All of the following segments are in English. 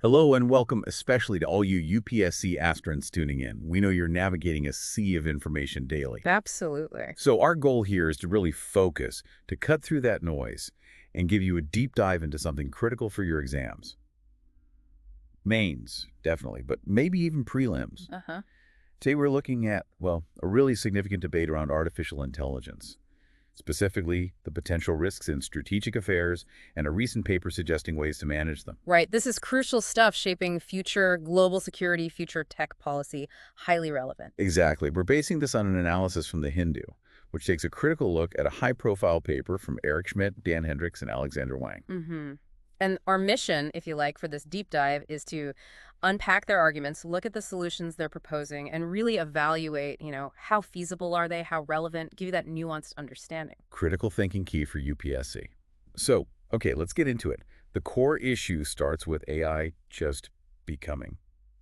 Hello and welcome especially to all you UPSC aspirants tuning in. We know you're navigating a sea of information daily. Absolutely. So our goal here is to really focus, to cut through that noise, and give you a deep dive into something critical for your exams. Mains, definitely, but maybe even prelims. Today we're looking at, well, a really significant debate around artificial intelligence. Specifically, the potential risks in strategic affairs and a recent paper suggesting ways to manage them. Right. This is crucial stuff shaping future global security, future tech policy. Highly relevant. Exactly. We're basing this on an analysis from The Hindu, which takes a critical look at a high-profile paper from Eric Schmidt, Dan Hendricks, and Alexander Wang. And our mission, if you like, for this deep dive is to unpack their arguments, look at the solutions they're proposing, and really evaluate, how feasible are they, how relevant, give you that nuanced understanding. Critical thinking key for UPSC. So, okay, let's get into it. The core issue starts with AI just becoming,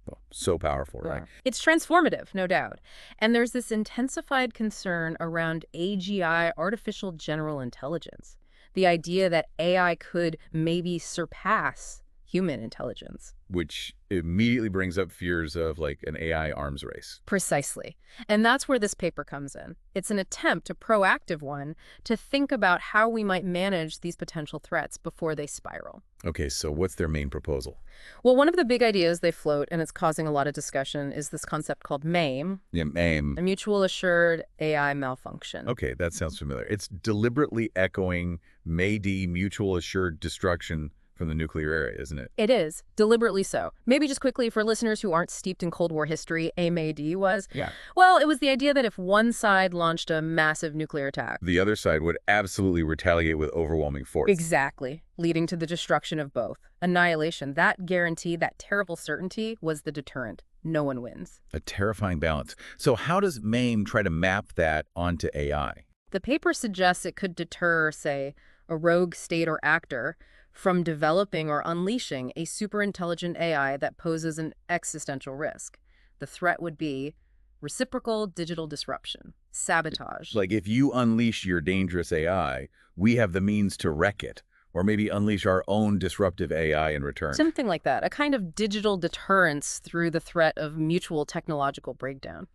well, so powerful, right? It's transformative, no doubt. And there's this intensified concern around AGI, artificial general intelligence. The idea that AI could maybe surpass human intelligence. Which immediately brings up fears of like an AI arms race. Precisely. And that's where this paper comes in. It's an attempt, a proactive one, to think about how we might manage these potential threats before they spiral. Okay, so what's their main proposal? Well, one of the big ideas they float, and it's causing a lot of discussion, is this concept called MAIM. Yeah, MAIM. A mutual assured AI malfunction. Okay, that sounds familiar. It's deliberately echoing MAID, mutual assured destruction from the nuclear era, isn't it? It is, deliberately so. Maybe just quickly for listeners who aren't steeped in Cold War history, MAID was? Yeah. Well, it was the idea that if one side launched a massive nuclear attack, The other side would absolutely retaliate with overwhelming force. exactly, leading to the destruction of both. Annihilation, that guarantee, that terrible certainty was the deterrent. No one wins. A terrifying balance. So how does MAIM try to map that onto AI? The paper suggests it could deter, say, a rogue state or actor from developing or unleashing a superintelligent AI that poses an existential risk. The threat would be reciprocal digital disruption, sabotage. Like if you unleash your dangerous AI, we have the means to wreck it, or maybe unleash our own disruptive AI in return. Something like that, a kind of digital deterrence through the threat of mutual technological breakdown.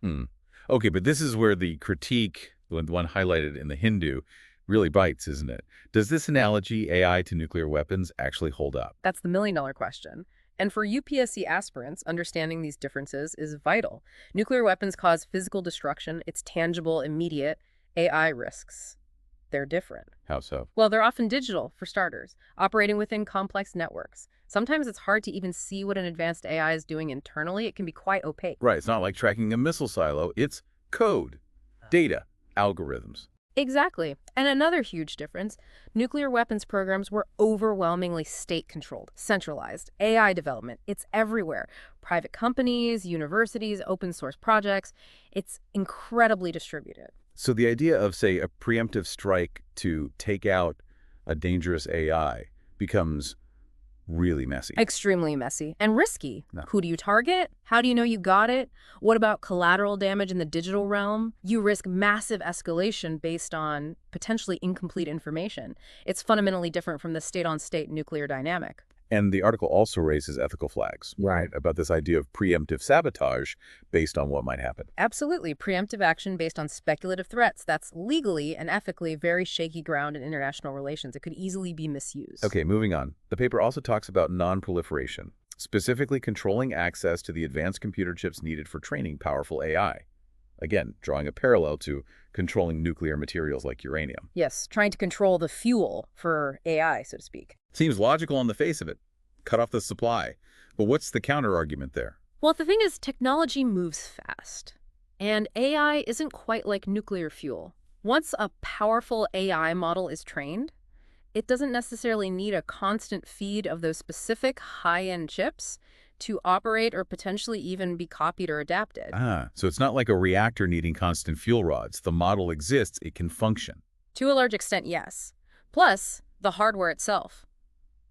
Okay, but this is where the critique, the one highlighted in The Hindu, really bites, isn't it? Does this analogy, AI to nuclear weapons, actually hold up? That's the million-dollar question. And for UPSC aspirants, understanding these differences is vital. Nuclear weapons cause physical destruction. It's tangible, immediate. AI risks, they're different. How so? Well, they're often digital, for starters, operating within complex networks. Sometimes it's hard to even see what an advanced AI is doing internally. It can be quite opaque. Right, it's not like tracking a missile silo. It's code, data, algorithms. Exactly. And another huge difference, nuclear weapons programs were overwhelmingly state-controlled, centralized. AI development, it's everywhere. Private companies, universities, open source projects, it's incredibly distributed. So the idea of, say, a preemptive strike to take out a dangerous AI becomes really messy. Extremely messy and risky. No. Who do you target? How do you know you got it? What about collateral damage in the digital realm? You risk massive escalation based on potentially incomplete information. It's fundamentally different from the state-on-state nuclear dynamic. And the article also raises ethical flags, right, about this idea of preemptive sabotage based on what might happen. Absolutely. Preemptive action based on speculative threats. That's legally and ethically very shaky ground in international relations. It could easily be misused. Okay, moving on. The paper also talks about non-proliferation, specifically controlling access to the advanced computer chips needed for training powerful AI. Again, drawing a parallel to controlling nuclear materials like uranium. Yes, trying to control the fuel for AI, so to speak. Seems logical on the face of it. Cut off the supply. But what's the counter-argument there? Well, the thing is, technology moves fast. And AI isn't quite like nuclear fuel. Once a powerful AI model is trained, it doesn't necessarily need a constant feed of those specific high-end chips to operate or potentially even be copied or adapted. So it's not like a reactor needing constant fuel rods. The model exists, it can function. To a large extent, yes. Plus, the hardware itself.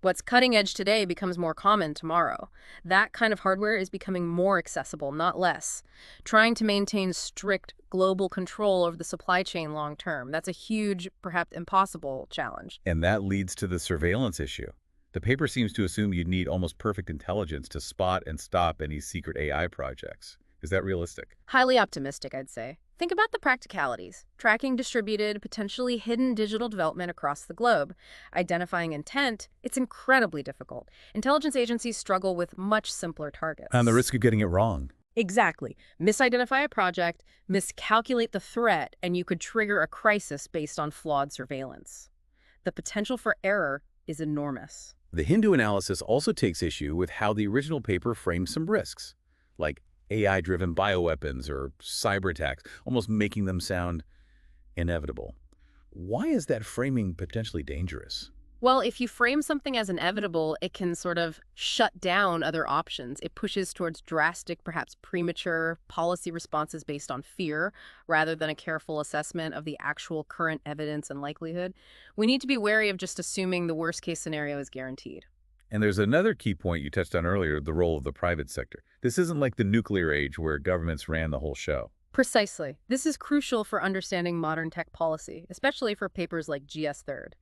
What's cutting edge today becomes more common tomorrow. That kind of hardware is becoming more accessible, not less. Trying to maintain strict global control over the supply chain long term, that's a huge, perhaps impossible challenge. And that leads to the surveillance issue. The paper seems to assume you'd need almost perfect intelligence to spot and stop any secret AI projects. Is that realistic? Highly optimistic, I'd say. Think about the practicalities. Tracking distributed, potentially hidden digital development across the globe. Identifying intent, it's incredibly difficult. Intelligence agencies struggle with much simpler targets. And the risk of getting it wrong. Exactly. Misidentify a project, miscalculate the threat, and you could trigger a crisis based on flawed surveillance. The potential for error is enormous. The Hindu analysis also takes issue with how the original paper framed some risks, like AI-driven bioweapons or cyber attacks, almost making them sound inevitable. Why is that framing potentially dangerous? Well, if you frame something as inevitable, it can sort of shut down other options. It pushes towards drastic, perhaps premature policy responses based on fear, rather than a careful assessment of the actual current evidence and likelihood. We need to be wary of just assuming the worst-case scenario is guaranteed. And there's another key point you touched on earlier, the role of the private sector. This isn't like the nuclear age where governments ran the whole show. Precisely. This is crucial for understanding modern tech policy, especially for papers like GS Third.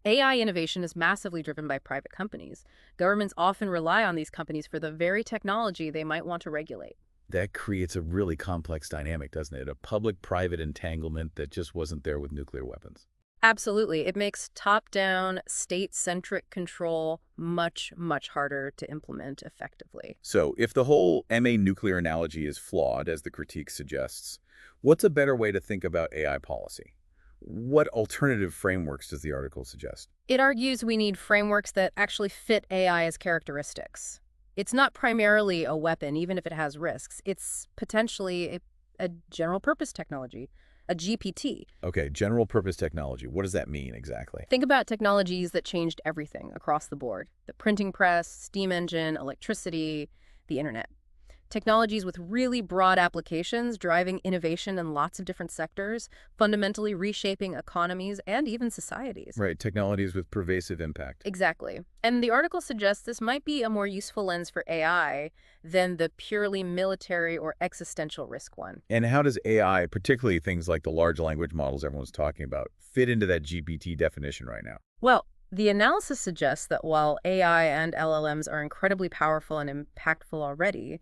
AI innovation is massively driven by private companies. Governments often rely on these companies for the very technology they might want to regulate. That creates a really complex dynamic, doesn't it? A public-private entanglement that just wasn't there with nuclear weapons. Absolutely. It makes top-down, state-centric control much, much harder to implement effectively. So if the whole MA nuclear analogy is flawed, as the critique suggests, what's a better way to think about AI policy? What alternative frameworks does the article suggest? It argues we need frameworks that actually fit AI's characteristics. It's not primarily a weapon, even if it has risks. It's potentially a general-purpose technology. A GPT. Okay, general purpose technology. What does that mean exactly? Think about technologies that changed everything across the board. The printing press, steam engine, electricity, the internet. Technologies with really broad applications, driving innovation in lots of different sectors, fundamentally reshaping economies and even societies. Right, technologies with pervasive impact. Exactly. And the article suggests this might be a more useful lens for AI than the purely military or existential risk one. And how does AI, particularly things like the large language models everyone's talking about, fit into that GPT definition right now? Well, the analysis suggests that while AI and LLMs are incredibly powerful and impactful already,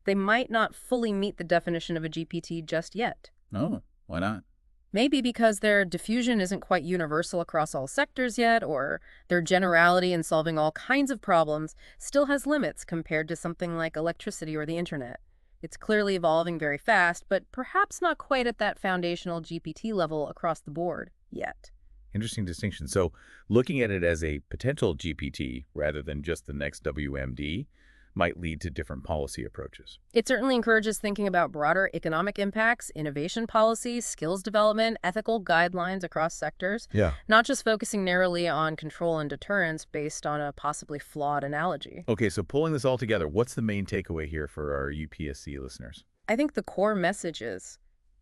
they might not fully meet the definition of a GPT just yet. Oh, why not? Maybe because their diffusion isn't quite universal across all sectors yet, or their generality in solving all kinds of problems still has limits compared to something like electricity or the internet. It's clearly evolving very fast, but perhaps not quite at that foundational GPT level across the board yet. Interesting distinction. So looking at it as a potential GPT rather than just the next WMD might lead to different policy approaches. It certainly encourages thinking about broader economic impacts, innovation policies, skills development, ethical guidelines across sectors, not just focusing narrowly on control and deterrence based on a possibly flawed analogy. Okay, so pulling this all together, what's the main takeaway here for our UPSC listeners? I think the core message is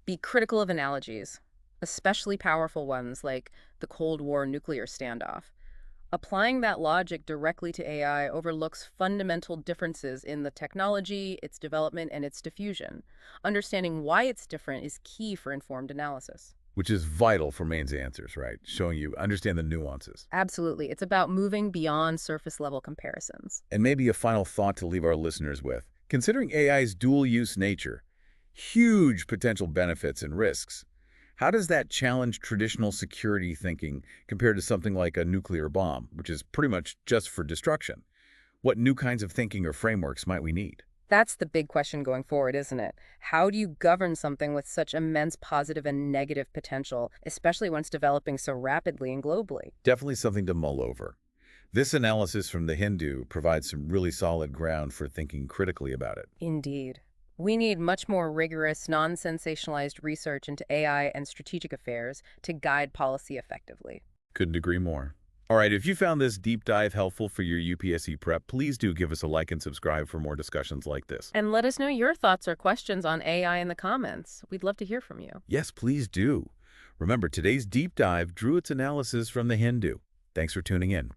be critical of analogies, especially powerful ones like the Cold War nuclear standoff. Applying that logic directly to AI overlooks fundamental differences in the technology, its development, and its diffusion. Understanding why it's different is key for informed analysis. Which is vital for MAIM's answers, right? Showing you understand the nuances. Absolutely. It's about moving beyond surface-level comparisons. And maybe a final thought to leave our listeners with. Considering AI's dual-use nature, huge potential benefits and risks, how does that challenge traditional security thinking compared to something like a nuclear bomb, which is pretty much just for destruction? What new kinds of thinking or frameworks might we need? That's the big question going forward, isn't it? How do you govern something with such immense positive and negative potential, especially when it's developing so rapidly and globally? Definitely something to mull over. This analysis from the Hindu provides some really solid ground for thinking critically about it. Indeed. We need much more rigorous, non-sensationalized research into AI and strategic affairs to guide policy effectively. Couldn't agree more. All right, if you found this deep dive helpful for your UPSC prep, please do give us a like and subscribe for more discussions like this. And let us know your thoughts or questions on AI in the comments. We'd love to hear from you. Yes, please do. Remember, today's deep dive drew its analysis from the Hindu. Thanks for tuning in.